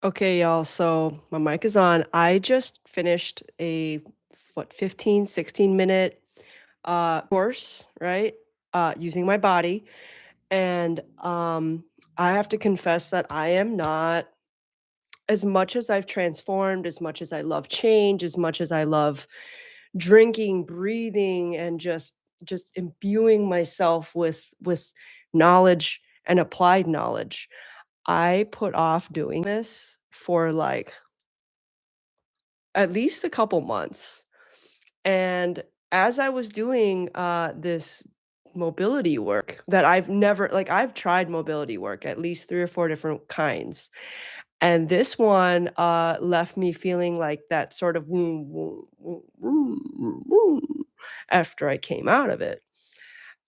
Okay, y'all. So my mic is on. I just finished a 15, 16 minute course, right? Using my body. And I have to confess that I am not, as much as I've transformed, as much as I love change, as much as I love drinking, breathing, and just imbuing myself with knowledge and applied knowledge. I put off doing this for like at least a couple months. And as I was doing this mobility work that I've never like I've tried mobility work at least 3 or 4 different kinds. And this one left me feeling like that sort of woom, woom, woom, woom, woom after I came out of it.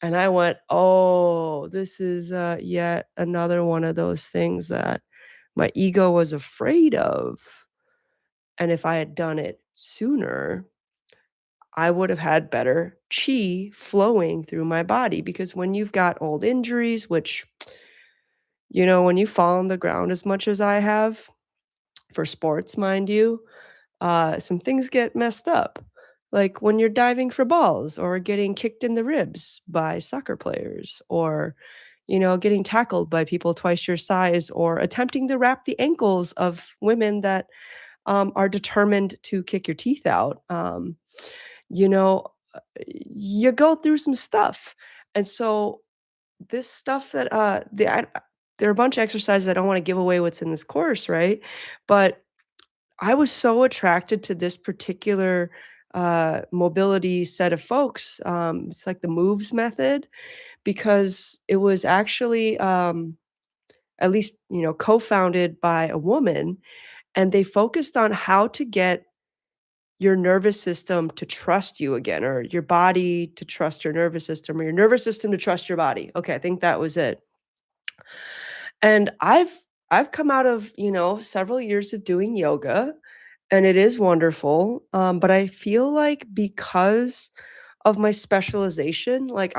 And I went, "Oh, this is yet another one of those things that my ego was afraid of." And if I had done it sooner, I would have had better chi flowing through my body because when you've got old injuries, which, when you fall on the ground as much as I have, for sports, mind you, some things get messed up. Like when you're diving for balls or getting kicked in the ribs by soccer players or, getting tackled by people twice your size or attempting to wrap the ankles of women that are determined to kick your teeth out. You know, you go through some stuff. And so this stuff that there are a bunch of exercises. I don't want to give away what's in this course, right? But I was so attracted to this particular mobility set of folks. It's like the moves method because it was actually at least co-founded by a woman, and they focused on how to get your nervous system to trust you again, or your body to trust your nervous system, or your nervous system to trust your body. Okay, I think that was it. And I've come out of, several years of doing yoga, and it is wonderful. But I feel like because of my specialization, like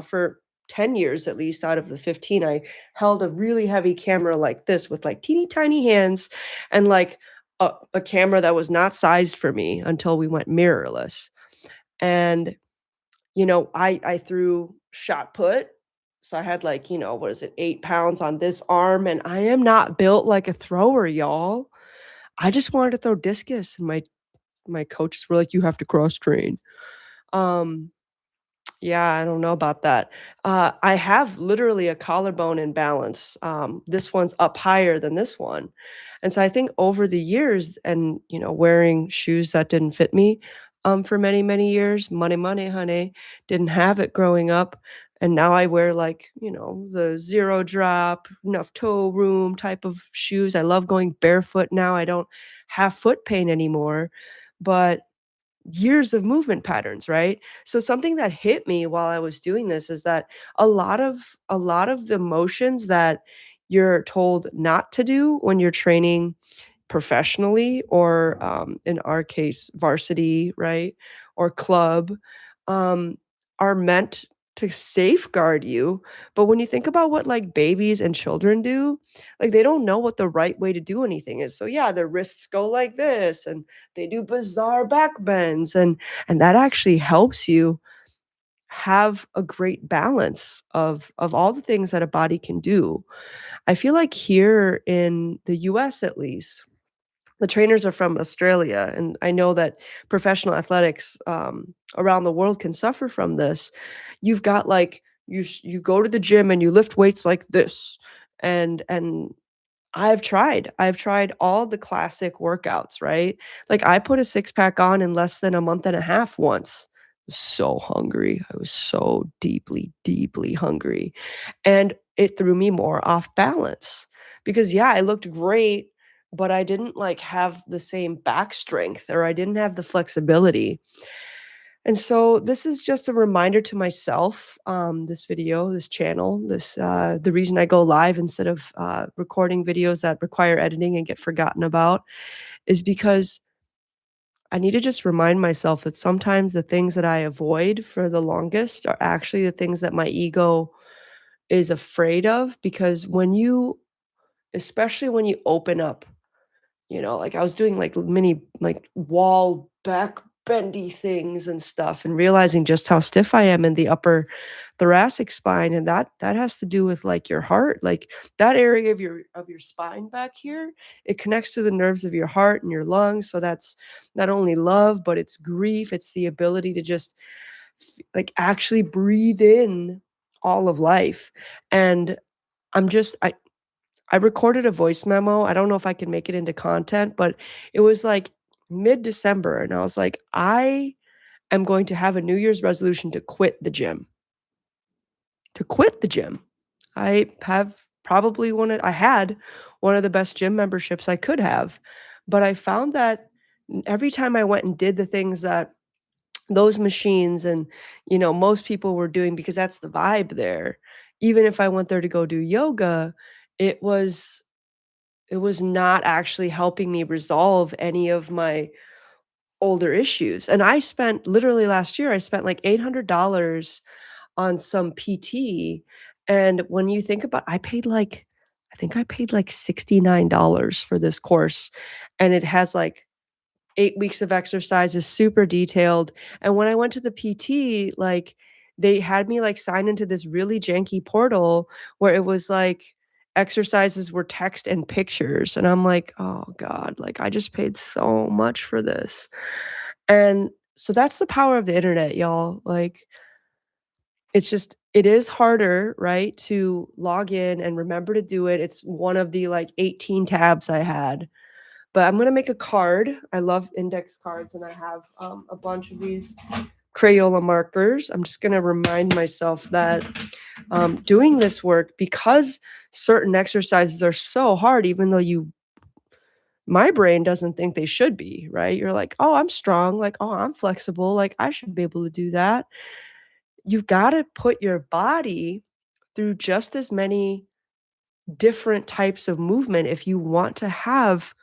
for 10 years at least out of the 15, I held a really heavy camera like this with like teeny tiny hands and like a camera that was not sized for me until we went mirrorless. And I threw shot put. So I had like, what is it, 8 pounds on this arm. And I am not built like a thrower, y'all. I just wanted to throw discus. And my coaches were like, you have to cross train. Um, yeah, I don't know about that. I have literally a collarbone imbalance. This one's up higher than this one. And so I think over the years and, wearing shoes that didn't fit me for many, many years, money, money, honey, didn't have it growing up. And now I wear like, the zero drop, enough toe room type of shoes. I love going barefoot now. I don't have foot pain anymore. But years of movement patterns, right? So something that hit me while I was doing this is that a lot of the motions that you're told not to do when you're training professionally or in our case varsity, right? Or club um are meant to safeguard you. But when you think about what like babies and children do, like they don't know what the right way to do anything is. So yeah, their wrists go like this and they do bizarre back bends, and that actually helps you have a great balance of all the things that a body can do. I feel like here in the US at least, the trainers are from Australia, and I know that professional athletics around the world can suffer from this. You've got like you go to the gym and you lift weights like this, and I've tried all the classic workouts, right? Like I put a six pack on in less than a month and a half once. I was so hungry. I was so deeply, deeply hungry. And it threw me more off balance because yeah, I looked great, but I didn't like have the same back strength or I didn't have the flexibility. And so this is just a reminder to myself, this video, this channel, the reason I go live instead of recording videos that require editing and get forgotten about is because I need to just remind myself that sometimes the things that I avoid for the longest are actually the things that my ego is afraid of because especially when you open up like I was doing like mini like wall back bendy things and stuff and realizing just how stiff I am in the upper thoracic spine, and that has to do with like your heart, like that area of your spine back here, it connects to the nerves of your heart and your lungs, so that's not only love, but it's grief, it's the ability to just like actually breathe in all of life. And I'm just I recorded a voice memo. I don't know if I can make it into content, but it was like mid-December, and I was like, "I am going to have a New Year's resolution to quit the gym, to quit the gym." I had one of the best gym memberships I could have, but I found that every time I went and did the things that those machines and, most people were doing because that's the vibe there, even if I went there to go do yoga, it was it was not actually helping me resolve any of my older issues, and I spent literally last year, I spent like $800 on some PT, and when you think about I think I paid like $69 for this course, and it has like 8 weeks of exercises, super detailed, and when I went to the PT, like, they had me, like, sign into this really janky portal where it was, like, exercises were text and pictures, and I'm like, "Oh god," like, "I just paid so much for this." And so that's the power of the internet, y'all, like, it is harder, right, to log in and remember to do it, it's one of the, like, 18 tabs I had. But I'm gonna make a card. I love index cards, and I have, a bunch of these Crayola markers. I'm just gonna remind myself that, doing this work because certain exercises are so hard, even though you my brain doesn't think they should be, right? You're like, "Oh, I'm strong," like, "Oh, I'm flexible," like, "I should be able to do that." You've gotta put your body through just as many different types of movement if you want to have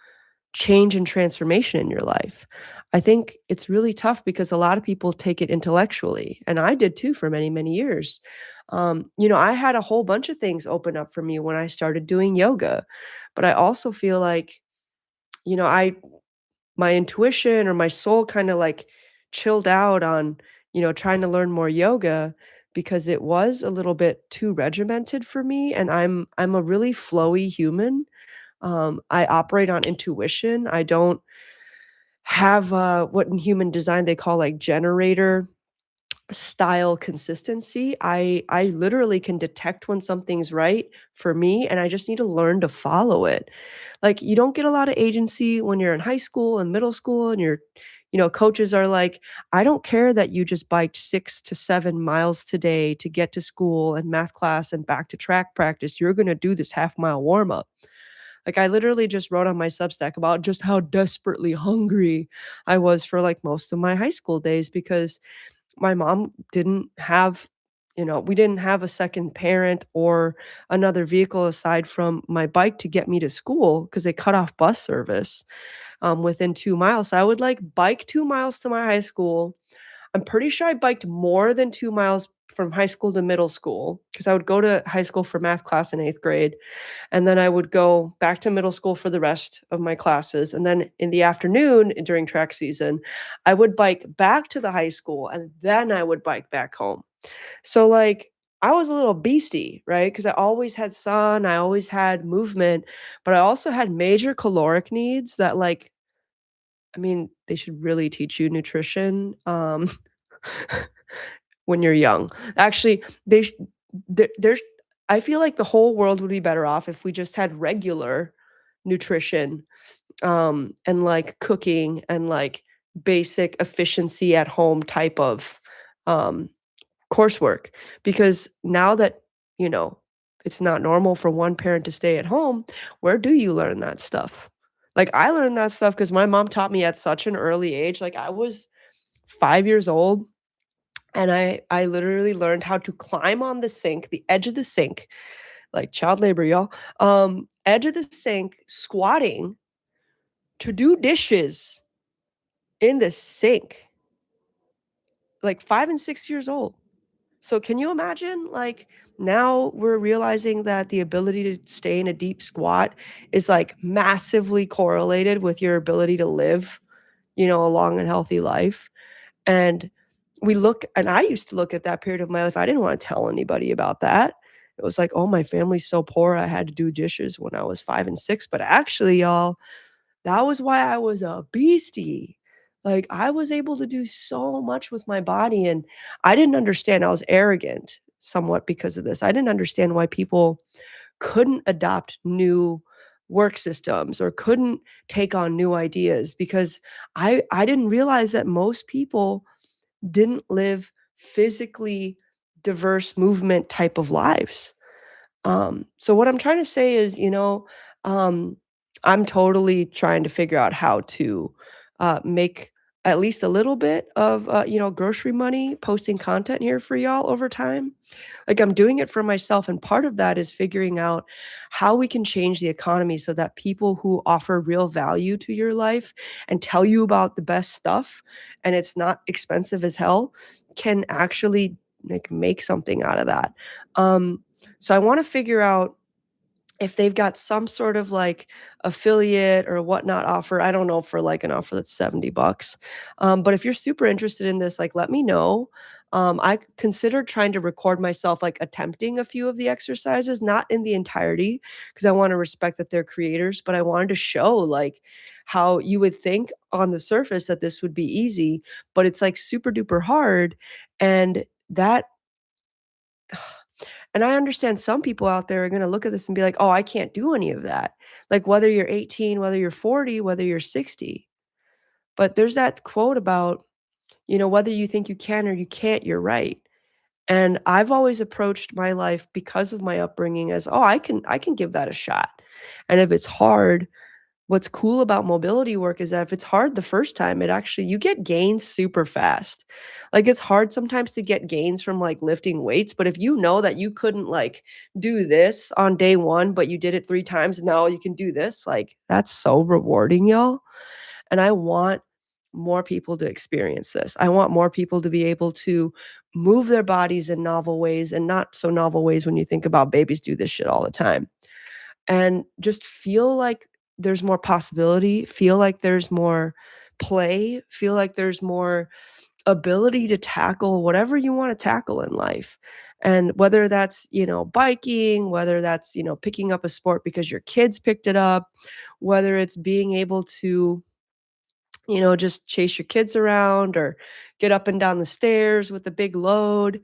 change and transformation in your life. I think it's really tough because a lot of people take it intellectually, and I did too for many, many years. I had a whole bunch of things open up for me when I started doing yoga, but I also feel like, I my intuition or my soul kinda like chilled out on, trying to learn more yoga because it was a little bit too regimented for me, and I'm a really flowy human. I operate on intuition. I don't have, what in human design they call, like, generator style consistency. I literally can detect when something's right for me, and I just need to learn to follow it. Like, you don't get a lot of agency when you're in high school and middle school and coaches are like, "I don't care that you just biked 6 to 7 miles today to get to school and math class and back to track practice. You're gonna do this half-mile warm-up." Like, I literally just wrote on my Substack about just how desperately hungry I was for, like, most of my high school days because my mom didn't have we didn't have a second parent or another vehicle aside from my bike to get me to school because they cut off bus service, within 2 miles. So I would, like, bike 2 miles to my high school. I'm pretty sure I biked more than 2 miles from high school to middle school because I would go to high school for math class in 8th grade, and then I would go back to middle school for the rest of my classes, and then in the afternoon during track season, I would bike back to the high school, and then I would bike back home. So, like, I was a little beastie, right? Because I always had sun, I always had movement, but I also had major caloric needs that, like, I mean, they should really teach you nutrition, when you're young. Actually, they sh there's I feel like the whole world would be better off if we just had regular nutrition, and, like, cooking and, like, basic efficiency at home type of, um, coursework, because now that, you know, it's not normal for one parent to stay at home, where do you learn that stuff? Like, I learned that stuff because my mom taught me at such an early age, like, I was 5 years old, and I literally learned how to climb on the sink, the edge of the sink, like child labor, y'all, edge of the sink, squatting to do dishes in the sink, like 5 and 6 years old. So can you imagine, like, now we're realizing that the ability to stay in a deep squat is, like, massively correlated with your ability to live, a long and healthy life, and I used to look at that period of my life, I didn't wanna tell anybody about that. It was like, "Oh, my family's so poor, I had to do dishes when I was 5 and 6," but actually, y'all, that was why I was a beastie. Like, I was able to do so much with my body, and I didn't understand. I was arrogant somewhat because of this. I didn't understand why people couldn't adopt new work systems or couldn't take on new ideas because I didn't realize that most people didn't live physically diverse movement type of lives. So what I'm trying to say is, um, I'm totally trying to figure out how to make at least a little bit of grocery money posting content here for y'all over time. Like I'm doing it for myself, and part of that is figuring out how we can change the economy so that people who offer real value to your life and tell you about the best stuff, and it's not expensive as hell, can actually like make something out of that. So I want to figure out if they've got some sort of like affiliate or whatnot offer. I don't know for like an offer that's 70 bucks. But if you're super interested in this, like let me know. I considered trying to record myself like attempting a few of the exercises, not in the entirety, because I want to respect that they're creators, but I wanted to show like how you would think on the surface that this would be easy, but it's like super duper hard. And that and I understand some people out there are gonna look at this and be like, "Oh, I can't do any of that." Like, whether you're 18, whether you're 40, whether you're 60. But there's that quote about, whether you think you can or you can't, you're right. And I've always approached my life because of my upbringing as, "Oh, I can give that a shot." And if it's hard, what's cool about mobility work is that if it's hard the first time, you get gains super fast. Like, it's hard sometimes to get gains from, like, lifting weights, but if you know that you couldn't, like, do this on day 1, but you did it 3 times and now you can do this, like, that's so rewarding, y'all, and I want more people to experience this. I want more people to be able to move their bodies in novel ways and not so novel ways when you think about babies do this shit all the time and just feel like there's more possibility, feel like there's more play, feel like there's more ability to tackle whatever you want to tackle in life. And whether that's, biking, whether that's, picking up a sport because your kids picked it up, whether it's being able to, just chase your kids around or get up and down the stairs with a big load,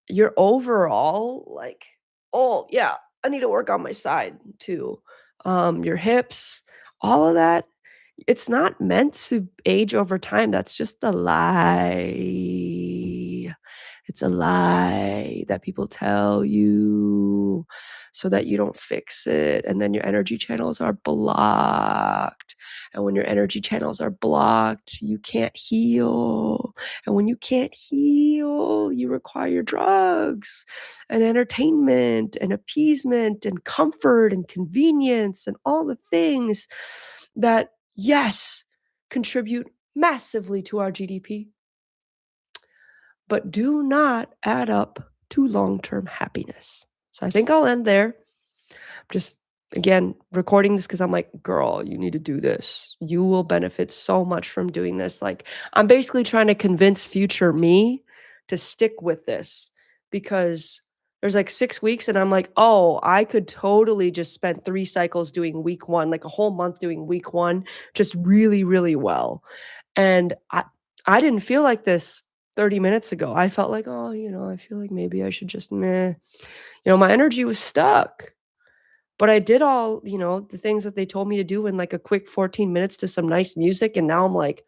your overall, like, "Oh, yeah, I need to work on my side too." Your hips, all of that, it's not meant to age over time, that's just a lie. It's a lie that people tell you so that you don't fix it, and then your energy channels are blocked, and when your energy channels are blocked, you can't heal, and when you can't heal, you require drugs, and entertainment, and appeasement, and comfort, and convenience, and all the things that, yes, contribute massively to our GDP but do not add up to long-term happiness. So I think I'll end there. Just again, recording this because I'm like, girl, you need to do this. You will benefit so much from doing this. Like, I'm basically trying to convince future me to stick with this because there's like 6 weeks, and I'm like, oh, I could totally just spend 3 cycles doing week one, like a whole month doing week one, just really, really well. And I didn't feel like this 30 minutes ago. I felt like, oh, I feel like maybe I should just meh. My energy was stuck. But I did all, the things that they told me to do in like a quick 14 minutes to some nice music. And now I'm like,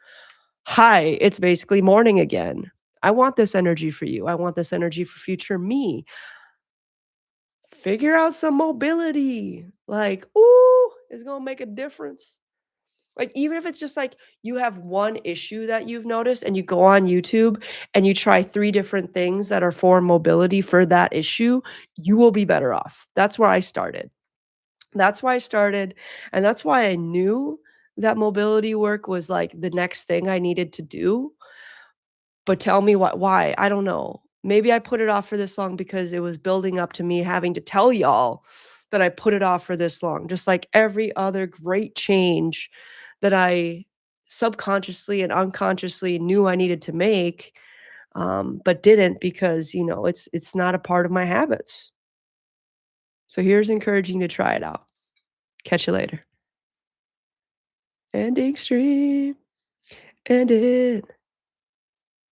hi, it's basically morning again. I want this energy for you. I want this energy for future me. Figure out some mobility. Like, ooh, it's going to make a difference. Like, even if it's just like you have one issue that you've noticed and you go on YouTube and you try 3 different things that are for mobility for that issue, you will be better off. That's where I started. That's why I started, and that's why I knew that mobility work was, like, the next thing I needed to do, but tell me why, I don't know. Maybe I put it off for this long because it was building up to me having to tell y'all that I put it off for this long, just like every other great change that I subconsciously and unconsciously knew I needed to make, but didn't because, it's not a part of my habits. So here's encouraging to try it out. Catch you later. Ending stream. Ended.